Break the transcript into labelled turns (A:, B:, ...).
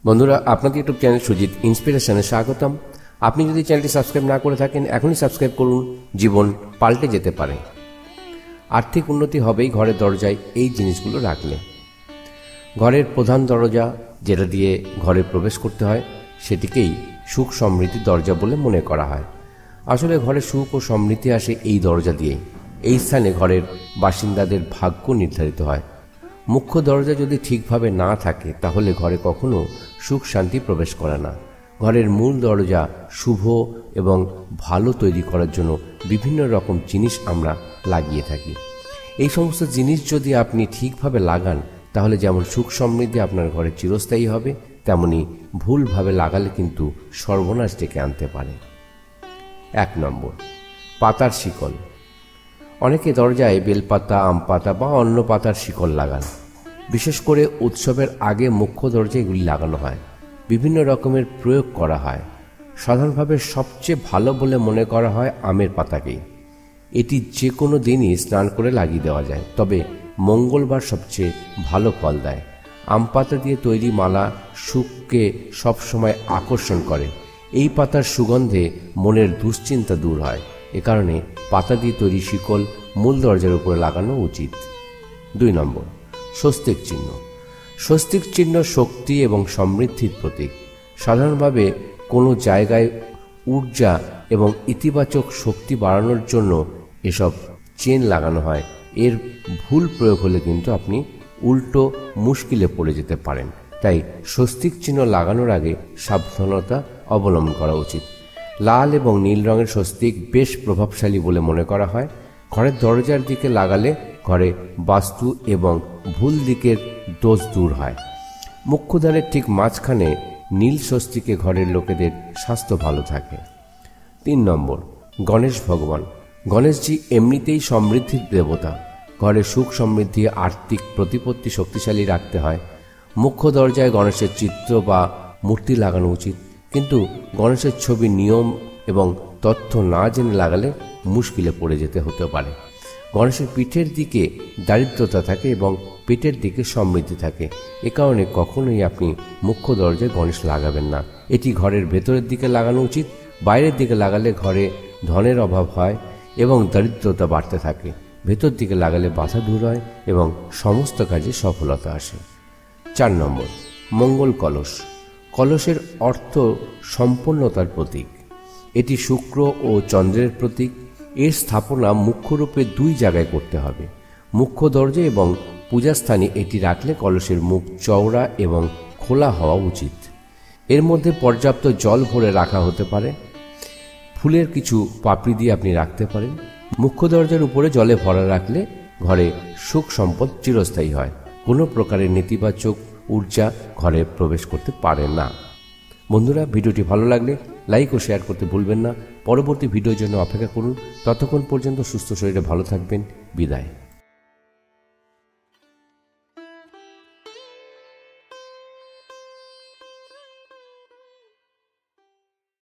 A: বন্ধুরা, আপনাদের YouTube channel Sujit ইন্সপিরেশনে স্বাগতম। আপনি যদি চ্যানেলটি সাবস্ক্রাইব না করে থাকেন, এখনই সাবস্ক্রাইব করুন। জীবন পাল্টে যেতে পারে। আর্থিক উন্নতি হবেই ঘরের দরজায় এই জিনিসগুলো রাখলে। ঘরের প্রধান দরজা, যেটা দিয়ে ঘরে প্রবেশ করতে হয়, সেটিকেই সুখ সমৃদ্ধির দরজা বলে মনে করা হয়। আসলে ঘরে সুখ ও সমৃদ্ধি আসে এই দরজা দিয়েই। এই স্থানে ঘরের বাসিন্দাদের ভাগ্য নির্ধারিত হয়। মুখ্য দরজা যদি ঠিকভাবে না থাকে, তাহলে ঘরে কখনো সুখ শান্তি প্রবেশ করে না। ঘরের মূল দরজা শুভ এবং ভালো তৈরি করার জন্য বিভিন্ন রকম জিনিস আমরা লাগিয়ে থাকি। এই সমস্ত জিনিস যদি আপনি ঠিকভাবে লাগান, তাহলে যেমন সুখ সমৃদ্ধি আপনার ঘরে চিরস্থায়ী হবে, তেমনি ভুলভাবে লাগালে কিন্তু সর্বনাশ ডেকে আনতে পারে। 1 নম্বর, পাতার শিকল। অনেকে দরজায় বেলপাতা, আম পাতা বা অন্য পাতার শিকল লাগান। বিশেষ করে উৎসবের আগে মুখ্য দরজায় এগুলি লাগানো হয়। বিভিন্ন রকমের প্রয়োগ করা হয়। সাধারণভাবে সবচেয়ে ভালো বলে মনে করা হয় আমের পাতাকেই। এটি যে কোনো দিনই স্নান করে লাগিয়ে দেওয়া যায়, তবে মঙ্গলবার সবচেয়ে ভালো ফল দেয়। আম পাতা দিয়ে তৈরি মালা সুখকে সবসময় আকর্ষণ করে। এই পাতার সুগন্ধে মনের দুশ্চিন্তা দূর হয়। এ কারণে পাতা দিয়ে তৈরি শিকল মূল দরজার উপরে লাগানো উচিত। 2 নম্বর, স্বস্তিক চিহ্ন। স্বস্তিক চিহ্ন শক্তি এবং সমৃদ্ধির প্রতীক। সাধারণভাবে কোনো জায়গায় ঊর্জা এবং ইতিবাচক শক্তি বাড়ানোর জন্য এসব চেন লাগানো হয়। এর ভুল প্রয়োগ হলে কিন্তু আপনি উল্টো মুশকিলে পড়ে যেতে পারেন। তাই স্বস্তিক চিহ্ন লাগানোর আগে সাবধানতা অবলম্বন করা উচিত। লাল এবং নীল রঙের স্বস্তিক বেশ প্রভাবশালী বলে মনে করা হয়। ঘরের দরজার দিকে লাগালে ঘরে বাস্তু এবং ভুল দিকের দোষ দূর হয়। মুখ্যদ্বারের ঠিক মাঝখানে নীল স্বস্তিকে ঘরের লোকেদের স্বাস্থ্য ভালো থাকে। 3 নম্বর, গণেশ ভগবান। গণেশজি এমনিতেই সমৃদ্ধির দেবতা। ঘরে সুখ সমৃদ্ধি, আর্থিক প্রতিপত্তি শক্তিশালী রাখতে হয়। মুখ্য দরজায় গণেশের চিত্র বা মূর্তি লাগানো উচিত, কিন্তু গণেশের ছবি নিয়ম এবং তথ্য না জেনে লাগালে মুশকিলে পড়ে যেতে হতে পারে। গণেশের পিঠের দিকে দারিদ্রতা থাকে এবং পেটের দিকে সমৃদ্ধি থাকে। এ কারণে কখনোই আপনি মুখ্য দরজায় গণেশ লাগাবেন না। এটি ঘরের ভেতরের দিকে লাগানো উচিত। বাইরের দিকে লাগালে ঘরে ধনের অভাব হয় এবং দারিদ্রতা বাড়তে থাকে। ভেতর দিকে লাগালে বাধা দূর হয় এবং সমস্ত কাজে সফলতা আসে। 4 নম্বর, মঙ্গল কলস। কলসের অর্থ সম্পূর্ণতার প্রতীক। এটি শুক্র ও চন্দ্রের প্রতীক। এর স্থাপনা মুখ্যরূপে 2 জায়গায় করতে হবে। মুখ্য দরজা এবং পূজাস্থানে এটি রাখলে কলসের মুখ চওড়া এবং খোলা হওয়া উচিত। এর মধ্যে পর্যাপ্ত জল ভরে রাখা হতে পারে। ফুলের কিছু পাপড়ি দিয়ে আপনি রাখতে পারেন। মুখ্য দরজার উপরে জলে ভরা রাখলে ঘরে সুখ সম্পদ চিরস্থায়ী হয়। কোনো প্রকারের নেতিবাচক ঊর্জা ঘরে প্রবেশ করতে পারে না। বন্ধুরা, ভিডিওটি ভালো লাগলে লাইক ও শেয়ার করতে ভুলবেন না। পরবর্তী ভিডিওর জন্য অপেক্ষা করুন। ততক্ষণ পর্যন্ত সুস্থ শরীরে ভালো থাকবেন। বিদায়।